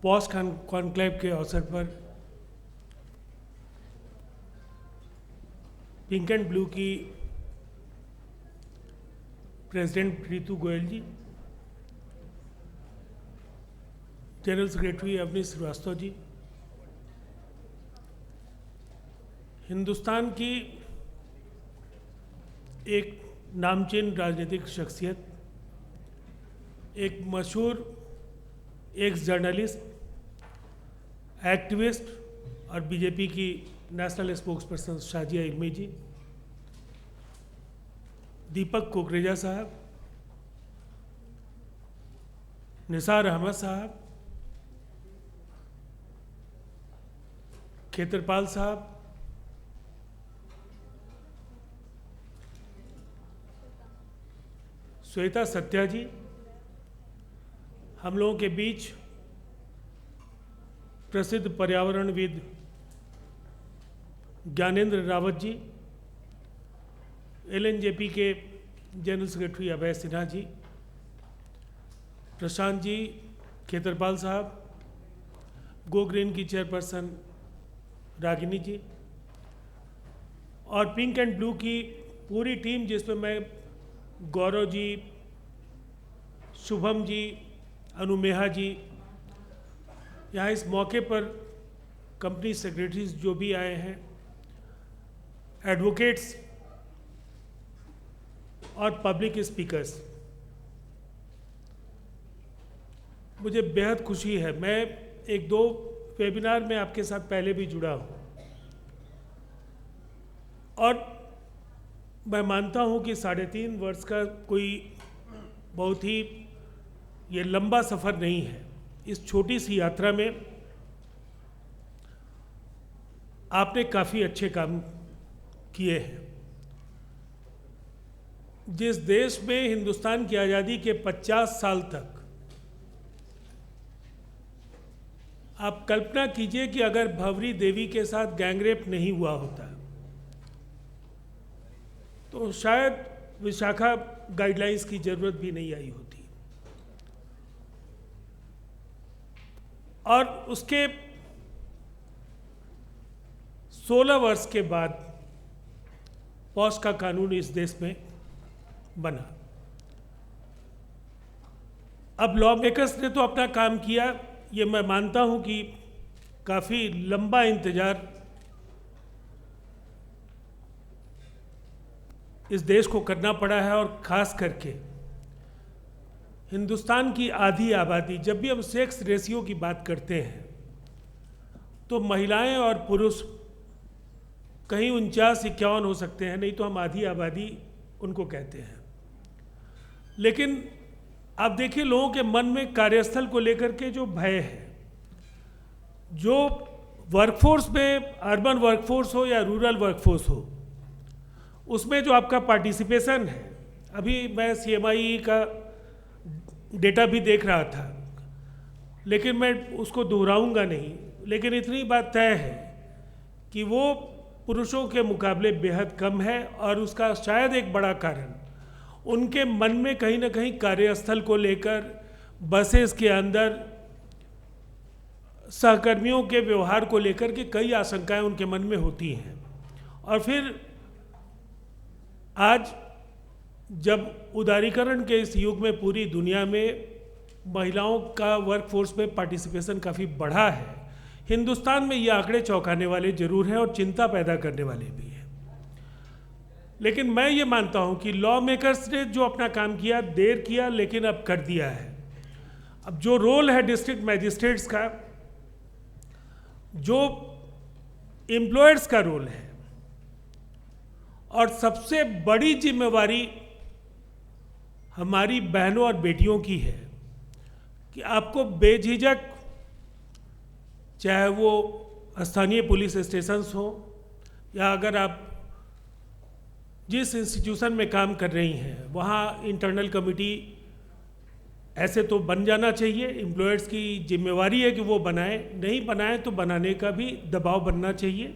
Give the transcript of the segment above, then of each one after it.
POS conclave के अवसर पर पिंक एंड ब्लू की प्रेसिडेंट रितु गोयल जी, जनरल सेक्रेटरी अवनीश श्रीवास्तव जी, हिंदुस्तान की एक नामचीन राजनीतिक शख्सियत, एक मशहूर एक्स जर्नलिस्ट, एक्टिविस्ट और बीजेपी की नेशनल स्पोक्सपर्सन शाजिया इल्मी जी, दीपक कुकरेजा साहब, निसार अहमद साहब, खेतरपाल साहब, श्वेता सत्या जी, हम लोगों के बीच प्रसिद्ध पर्यावरणविद ज्ञानेंद्र रावत जी, एलएनजेपी के जनरल सेक्रेटरी अभय सिन्हा जी, प्रशांत जी, खेतरपाल साहब, गो ग्रीन की चेयरपर्सन रागिनी जी और पिंक एंड ब्लू की पूरी टीम, जिसमें मैं गौरव जी, शुभम जी, अनुमेहा जी, यहाँ इस मौके पर कंपनी सेक्रेटरीज जो भी आए हैं, एडवोकेट्स और पब्लिक स्पीकर्स, मुझे बेहद खुशी है। मैं एक दो वेबिनार में आपके साथ पहले भी जुड़ा हूँ और मैं मानता हूँ कि 3.5 वर्ष का कोई बहुत ही ये लंबा सफ़र नहीं है। इस छोटी सी यात्रा में आपने काफ़ी अच्छे काम किए हैं। जिस देश में हिंदुस्तान की आज़ादी के 50 साल तक, आप कल्पना कीजिए कि अगर भंवरी देवी के साथ गैंगरेप नहीं हुआ होता तो शायद विशाखा गाइडलाइंस की जरूरत भी नहीं आई होती। और उसके 16 वर्ष के बाद पॉस का कानून इस देश में बना। अब लॉ मेकर्स ने तो अपना काम किया, ये मैं मानता हूं कि काफ़ी लंबा इंतजार इस देश को करना पड़ा है और ख़ास करके हिंदुस्तान की आधी आबादी, जब भी हम सेक्स रेशियो की बात करते हैं तो महिलाएं और पुरुष कहीं 49-51 हो सकते हैं, नहीं तो हम आधी आबादी उनको कहते हैं। लेकिन आप देखिए लोगों के मन में कार्यस्थल को लेकर के जो भय है, जो वर्कफोर्स में, अर्बन वर्कफोर्स हो या रूरल वर्कफोर्स हो, उसमें जो आपका पार्टिसिपेशन है, अभी मैं CMI का डेटा भी देख रहा था, लेकिन मैं उसको दोहराऊंगा नहीं, लेकिन इतनी बात तय है कि वो पुरुषों के मुकाबले बेहद कम है और उसका शायद एक बड़ा कारण उनके मन में कहीं ना कहीं कार्यस्थल को लेकर, बसेस के अंदर सहकर्मियों के व्यवहार को लेकर के कई आशंकाएं उनके मन में होती हैं। और फिर आज जब उदारीकरण के इस युग में पूरी दुनिया में महिलाओं का वर्कफोर्स में पार्टिसिपेशन काफ़ी बढ़ा है, हिंदुस्तान में ये आंकड़े चौंकाने वाले जरूर हैं और चिंता पैदा करने वाले भी हैं। लेकिन मैं ये मानता हूँ कि लॉ मेकर्स ने जो अपना काम किया, देर किया लेकिन अब कर दिया है। अब जो रोल है डिस्ट्रिक्ट मैजिस्ट्रेट्स का, जो एम्प्लॉयर्स का रोल है, और सबसे बड़ी जिम्मेवारी हमारी बहनों और बेटियों की है कि आपको बेझिझक, चाहे वो स्थानीय पुलिस स्टेशंस हो या अगर आप जिस इंस्टीट्यूशन में काम कर रही हैं वहाँ इंटरनल कमिटी ऐसे तो बन जाना चाहिए। एम्प्लॉयर्स की जिम्मेवारी है कि वो बनाएं, नहीं बनाएं तो बनाने का भी दबाव बनना चाहिए।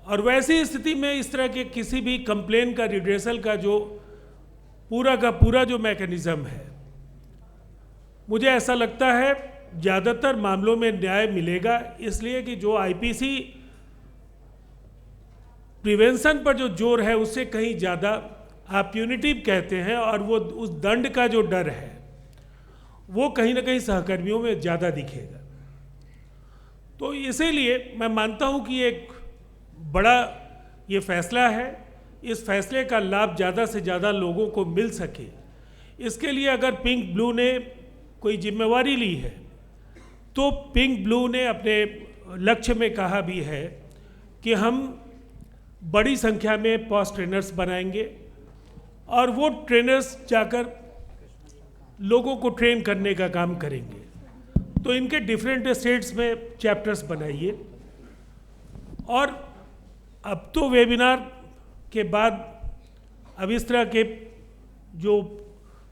और वैसी स्थिति में इस तरह के किसी भी कंप्लेन का, रिड्रेसल का जो पूरा का पूरा जो मैकेनिज्म है, मुझे ऐसा लगता है ज़्यादातर मामलों में न्याय मिलेगा, इसलिए कि जो आईपीसी प्रिवेंशन पर जो जोर है उससे कहीं ज़्यादा आप प्यूनिटिव कहते हैं, और वो उस दंड का जो डर है वो कहीं ना कहीं सहकर्मियों में ज़्यादा दिखेगा। तो इसीलिए मैं मानता हूँ कि एक बड़ा ये फैसला है, इस फैसले का लाभ ज़्यादा से ज़्यादा लोगों को मिल सके, इसके लिए अगर पिंक ब्लू ने कोई जिम्मेवारी ली है तो पिंक ब्लू ने अपने लक्ष्य में कहा भी है कि हम बड़ी संख्या में पॉस ट्रेनर्स बनाएंगे और वो ट्रेनर्स जाकर लोगों को ट्रेन करने का काम करेंगे। तो इनके डिफरेंट स्टेट्स में चैप्टर्स बनाइए, और अब तो वेबिनार के बाद अब इस तरह के जो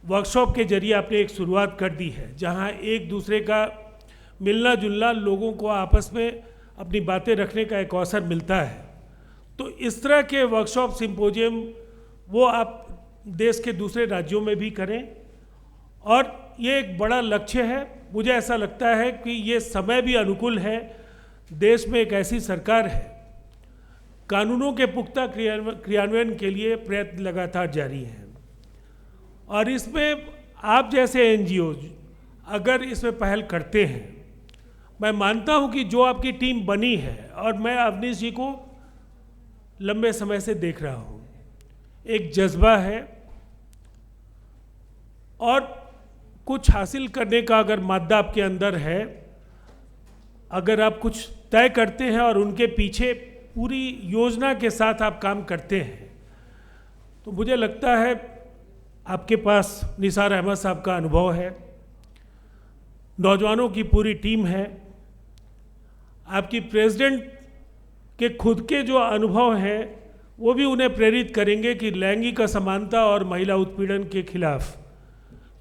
वर्कशॉप के जरिए आपने एक शुरुआत कर दी है, जहां एक दूसरे का मिलना जुलना, लोगों को आपस में अपनी बातें रखने का एक अवसर मिलता है। तो इस तरह के वर्कशॉप सिंपोजियम वो आप देश के दूसरे राज्यों में भी करें, और ये एक बड़ा लक्ष्य है। मुझे ऐसा लगता है कि ये समय भी अनुकूल है, देश में एक ऐसी सरकार है, कानूनों के पुख्ता क्रियान्वयन के लिए प्रयत्न लगातार जारी हैं, और इसमें आप जैसे एनजीओ अगर इसमें पहल करते हैं, मैं मानता हूं कि जो आपकी टीम बनी है, और मैं अवनीश जी को लंबे समय से देख रहा हूं, एक जज्बा है और कुछ हासिल करने का अगर मादा आपके अंदर है, अगर आप कुछ तय करते हैं और उनके पीछे पूरी योजना के साथ आप काम करते हैं, तो मुझे लगता है आपके पास निसार अहमद साहब का अनुभव है, नौजवानों की पूरी टीम है, आपकी प्रेसिडेंट के खुद के जो अनुभव हैं वो भी उन्हें प्रेरित करेंगे कि लैंगिक असमानता और महिला उत्पीड़न के खिलाफ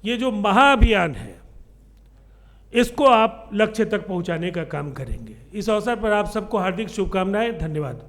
ये जो महाअभियान है इसको आप लक्ष्य तक पहुंचाने का काम करेंगे। इस अवसर पर आप सबको हार्दिक शुभकामनाएं, धन्यवाद।